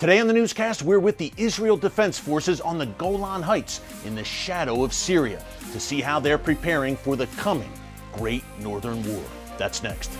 Today on the newscast, we're with the Israel Defense Forces on the Golan Heights in the shadow of Syria to see how they're preparing for the coming Great Northern War. That's next.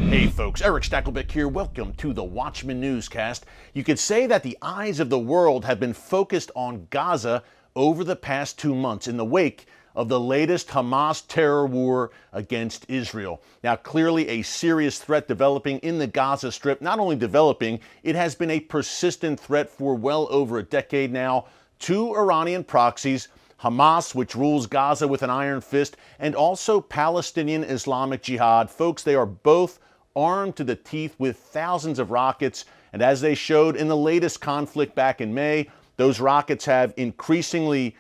Hey folks, Erick Stakelbeck here. Welcome to the Watchman Newscast. You could say that the eyes of the world have been focused on Gaza over the past 2 months in the wake of the latest Hamas terror war against Israel. Now, clearly a serious threat developing in the Gaza Strip. Not only developing, it has been a persistent threat for well over a decade now. Two Iranian proxies, Hamas, which rules Gaza with an iron fist, and also Palestinian Islamic Jihad. Folks, they are both armed to the teeth with thousands of rockets. And as they showed in the latest conflict back in May, those rockets have increasingly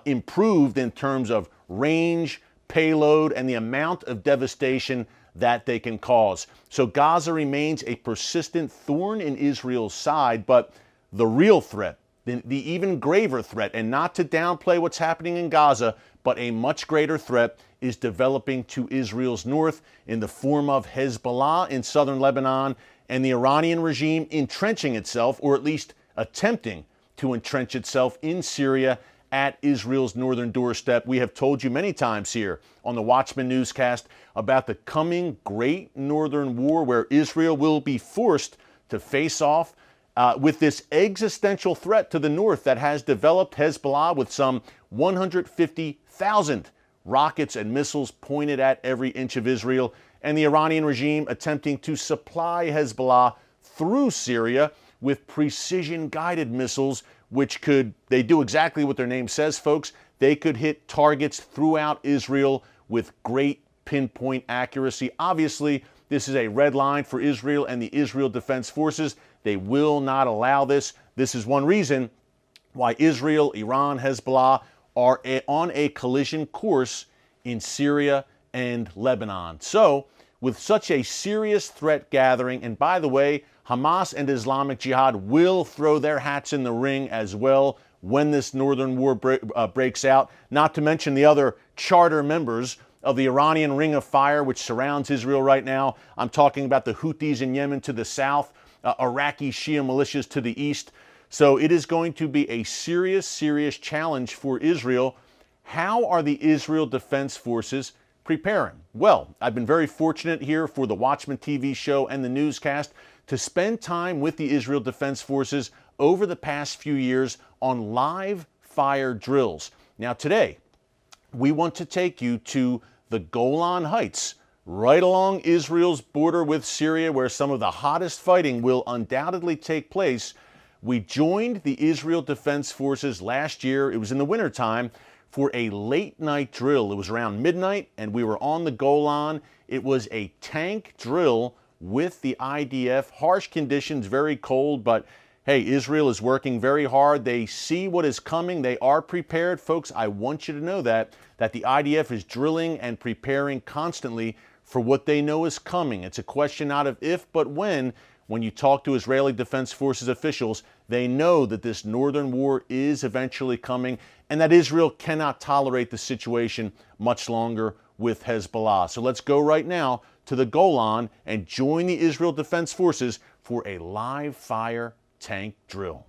improved in terms of range, payload, and the amount of devastation that they can cause. So Gaza remains a persistent thorn in Israel's side, but the real threat, the even graver threat, and not to downplay what's happening in Gaza, but a much greater threat is developing to Israel's north in the form of Hezbollah in southern Lebanon and the Iranian regime entrenching itself, or at least attempting to entrench itself in Syria at Israel's northern doorstep. We have told you many times here on the Watchman Newscast about the coming Great Northern War, where Israel will be forced to face off with this existential threat to the north that has developed. Hezbollah with some 150,000 rockets and missiles pointed at every inch of Israel, and the Iranian regime attempting to supply Hezbollah through Syria with precision-guided missiles, which they do exactly what their name says, folks. They could hit targets throughout Israel with great pinpoint accuracy. Obviously, this is a red line for Israel and the Israel Defense Forces. They will not allow this. This is one reason why Israel, Iran, Hezbollah are on a collision course in Syria and Lebanon. So, with such a serious threat gathering, and by the way, Hamas and Islamic Jihad will throw their hats in the ring as well when this northern war breaks out, not to mention the other charter members of the Iranian Ring of Fire, which surrounds Israel right now. I'm talking about the Houthis in Yemen to the south, Iraqi Shia militias to the east. So it is going to be a serious, serious challenge for Israel. How are the Israel Defense Forces preparing? Well, I've been very fortunate here for the Watchman TV show and the newscast to spend time with the Israel Defense Forces over the past few years on live fire drills. Now today, we want to take you to the Golan Heights, right along Israel's border with Syria, where some of the hottest fighting will undoubtedly take place. We joined the Israel Defense Forces last year. It was in the wintertime for a late night drill. It was around midnight and we were on the Golan. It was a tank drill with the IDF. Harsh conditions, very cold, but hey, Israel is working very hard. They see what is coming. They are prepared. Folks, I want you to know that the IDF is drilling and preparing constantly for what they know is coming. It's a question not of if, but when. When you talk to Israeli Defense Forces officials, they know that this northern war is eventually coming and that Israel cannot tolerate the situation much longer with Hezbollah. So let's go right now to the Golan and join the Israel Defense Forces for a live fire tank drill.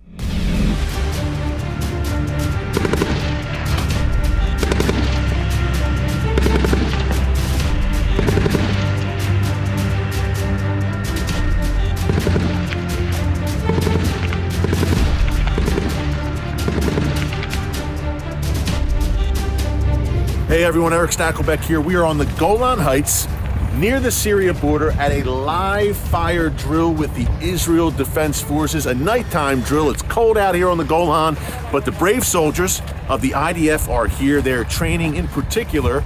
Hey everyone, Erick Stakelbeck here. We are on the Golan Heights near the Syria border at a live fire drill with the Israel Defense Forces, a nighttime drill. It's cold out here on the Golan, but the brave soldiers of the IDF are here. They're training in particular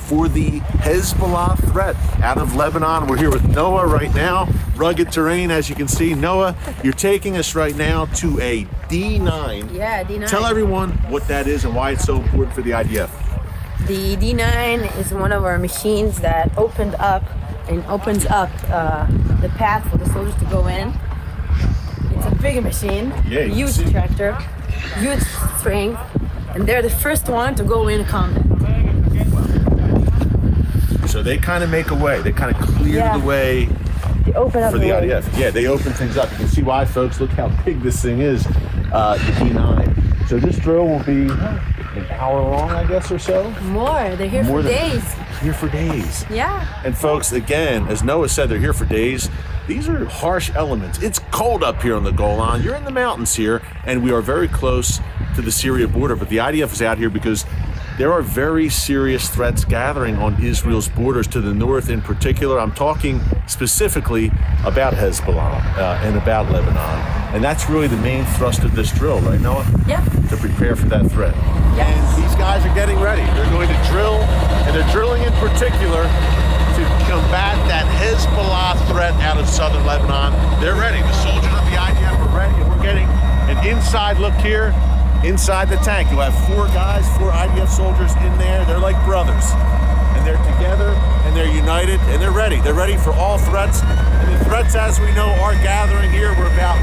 for the Hezbollah threat out of Lebanon. We're here with Noah right now. Rugged terrain, as you can see. Noah, you're taking us right now to a D9. Yeah, D9. Tell everyone what that is and why it's so important for the IDF. The D9 is one of our machines that opens up the path for the soldiers to go in. It's a big machine, huge tractor, huge strength, and they're the first one to go in combat. So they kind of make a way. They kind of clear the way They open up for the IDF. Yeah, they open things up. You can see why, folks. Look how big this thing is, the D9. So this drill will be an hour long, I guess, or so. More. They're here for days. Here for days. Yeah. And folks, again, as Noah said, they're here for days. These are harsh elements. It's cold up here on the Golan. You're in the mountains here, and we are very close to the Syria border. But the IDF is out here because there are very serious threats gathering on Israel's borders to the north in particular. I'm talking specifically about Hezbollah and about Lebanon. And that's really the main thrust of this drill, right, Noah? Yeah. To prepare for that threat. Yes. And these guys are getting ready. They're going to drill, and they're drilling in particular to combat that Hezbollah threat out of southern Lebanon. They're ready. The soldiers of the IDF are ready, and we're getting an inside look here inside the tank. You'll have 4 guys, 4 IDF soldiers in there. They're like brothers, and they're together, and they're united, and they're ready. They're ready for all threats, and the threats, as we know, are gathering here. We're about,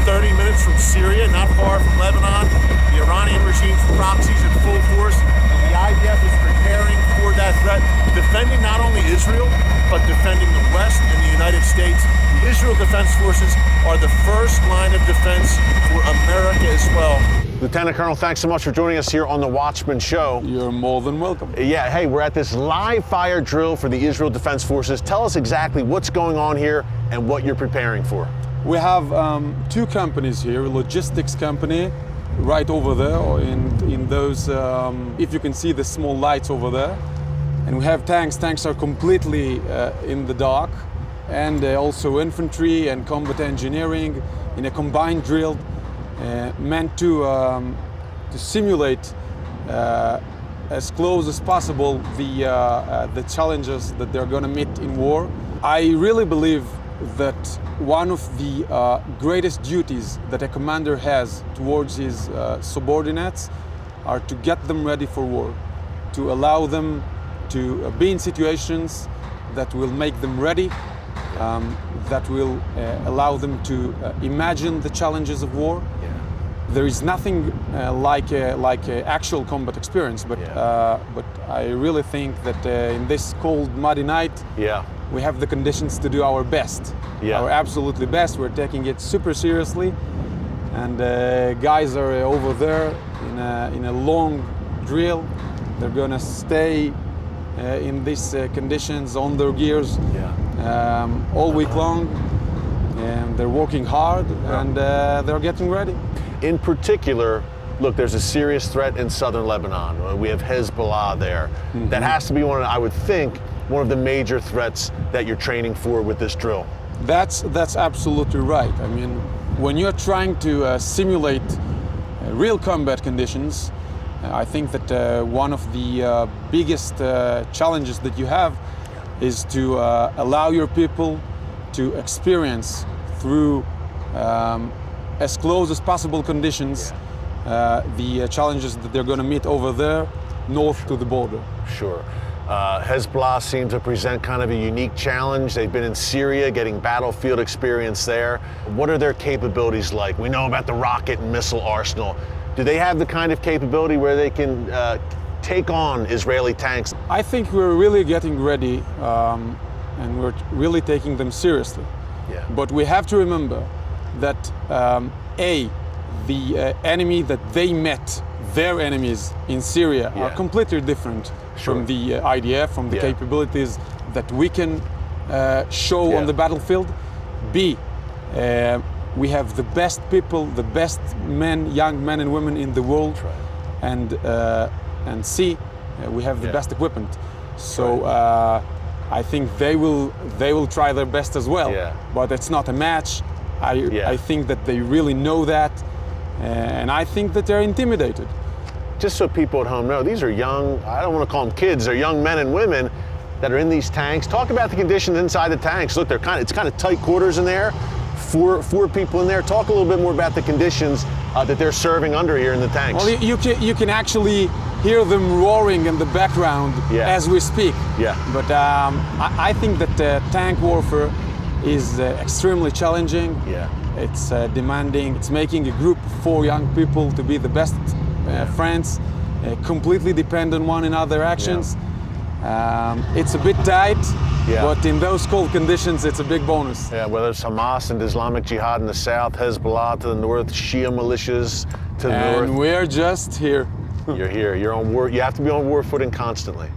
30 minutes from Syria, not far from Lebanon. The Iranian regime's proxies in full force, and the IDF is preparing for that threat, defending not only Israel, but defending the West and the United States. The Israel Defense Forces are the first line of defense for America as well. Lieutenant Colonel, thanks so much for joining us here on the Watchman Show. You're more than welcome. Yeah, hey, we're at this live fire drill for the Israel Defense Forces. Tell us exactly what's going on here and what you're preparing for. We have 2 companies here, a logistics company right over there, in those, if you can see the small lights over there. And we have tanks. Tanks are completely in the dark, and also infantry and combat engineering in a combined drill meant to simulate as close as possible the challenges that they're going to meet in war. I really believe that one of the greatest duties that a commander has towards his subordinates are to get them ready for war, to allow them to be in situations that will make them ready, that will allow them to imagine the challenges of war. Yeah. There is nothing like a actual combat experience, but I really think that in this cold, muddy night, we have the conditions to do our best, our absolutely best. We're taking it super seriously, and guys are over there in a long drill. They're gonna stay in these conditions on their gears all week long, and they're working hard, and they're getting ready. In particular, look, there's a serious threat in southern Lebanon. We have Hezbollah there. Mm-hmm. That has to be I would think, one of the major threats that you're training for with this drill. That's absolutely right. I mean, when you're trying to simulate real combat conditions, I think that one of the biggest challenges that you have is to allow your people to experience through as close as possible conditions the challenges that they're going to meet over there north to the border. Sure. Hezbollah seems to present kind of a unique challenge. They've been in Syria getting battlefield experience there. What are their capabilities like? We know about the rocket and missile arsenal. Do they have the kind of capability where they can take on Israeli tanks? I think we're really getting ready and we're really taking them seriously. Yeah. But we have to remember that the enemy that they met, their enemies in Syria, are completely different from the IDF, from the capabilities that we can show on the battlefield. B, we have the best people, the best men, young men and women in the world, and C, we have the best equipment. So I think they will try their best as well. But it's not a match. I think that they really know that, and I think that they're intimidated. Just so people at home know, these are young, I don't want to call them kids, they're young men and women that are in these tanks. Talk about the conditions inside the tanks. Look, it's kind of tight quarters in there. Four people in there. Talk a little bit more about the conditions that they're serving under here in the tanks. Well, you can actually hear them roaring in the background as we speak. But I think that tank warfare is extremely challenging. It's demanding. It's making a group of 4 young people to be the best friends, completely depend on one another actions. It's a bit tight, Yeah. but in those cold conditions, it's a big bonus. Yeah, whether it's Hamas and Islamic Jihad in the south, Hezbollah to the north, Shia militias to the And north. we're just here. You're here. You're on war. You have to be on war footing constantly.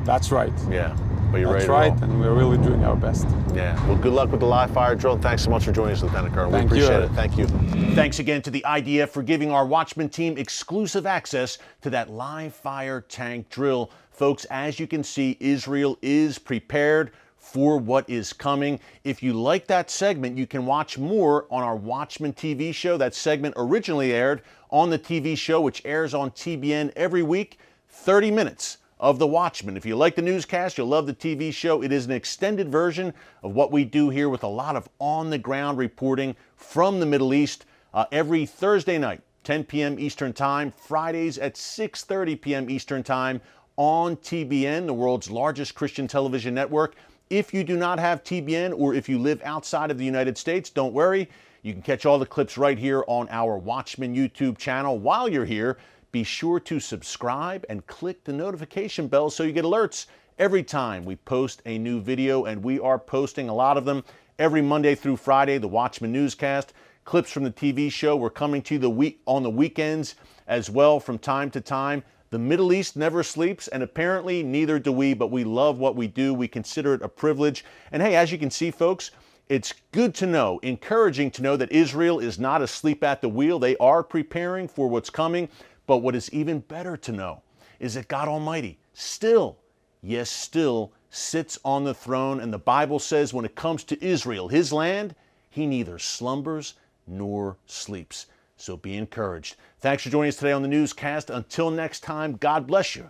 That's right. Yeah, but you're That's ready right, to roll. and we're really doing our best. Yeah. Well, good luck with the live fire drill. Thanks so much for joining us, Lieutenant Colonel. Thank we you, appreciate Eric. it. Thank you. Thanks again to the IDF for giving our Watchman team exclusive access to that live fire tank drill. Folks, as you can see, Israel is prepared for what is coming. If you like that segment, you can watch more on our Watchman TV show. That segment originally aired on the TV show, which airs on TBN every week, 30 minutes of The Watchman. If you like the newscast, you'll love the TV show. It is an extended version of what we do here with a lot of on-the-ground reporting from the Middle East every Thursday night, 10 p.m. Eastern Time, Fridays at 6:30 p.m. Eastern Time on TBN, the world's largest Christian television network. If you do not have TBN or if you live outside of the United States, don't worry. You can catch all the clips right here on our Watchman YouTube channel. While you're here, be sure to subscribe and click the notification bell so you get alerts every time we post a new video, and we are posting a lot of them every Monday through Friday, the Watchman Newscast, clips from the TV show. We're coming to you on the weekends as well from time to time. The Middle East never sleeps, and apparently neither do we, but we love what we do. We consider it a privilege. And hey, as you can see, folks, it's good to know, encouraging to know that Israel is not asleep at the wheel. They are preparing for what's coming. But what is even better to know is that God Almighty still, yes, still sits on the throne. And the Bible says when it comes to Israel, his land, he neither slumbers nor sleeps. So be encouraged. Thanks for joining us today on the newscast. Until next time, God bless you.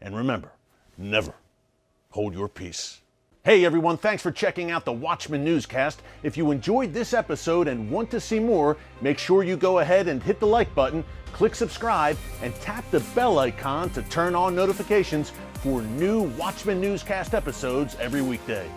And remember, never hold your peace. Hey everyone, thanks for checking out the Watchman Newscast. If you enjoyed this episode and want to see more, make sure you go ahead and hit the like button, click subscribe, and tap the bell icon to turn on notifications for new Watchman Newscast episodes every weekday.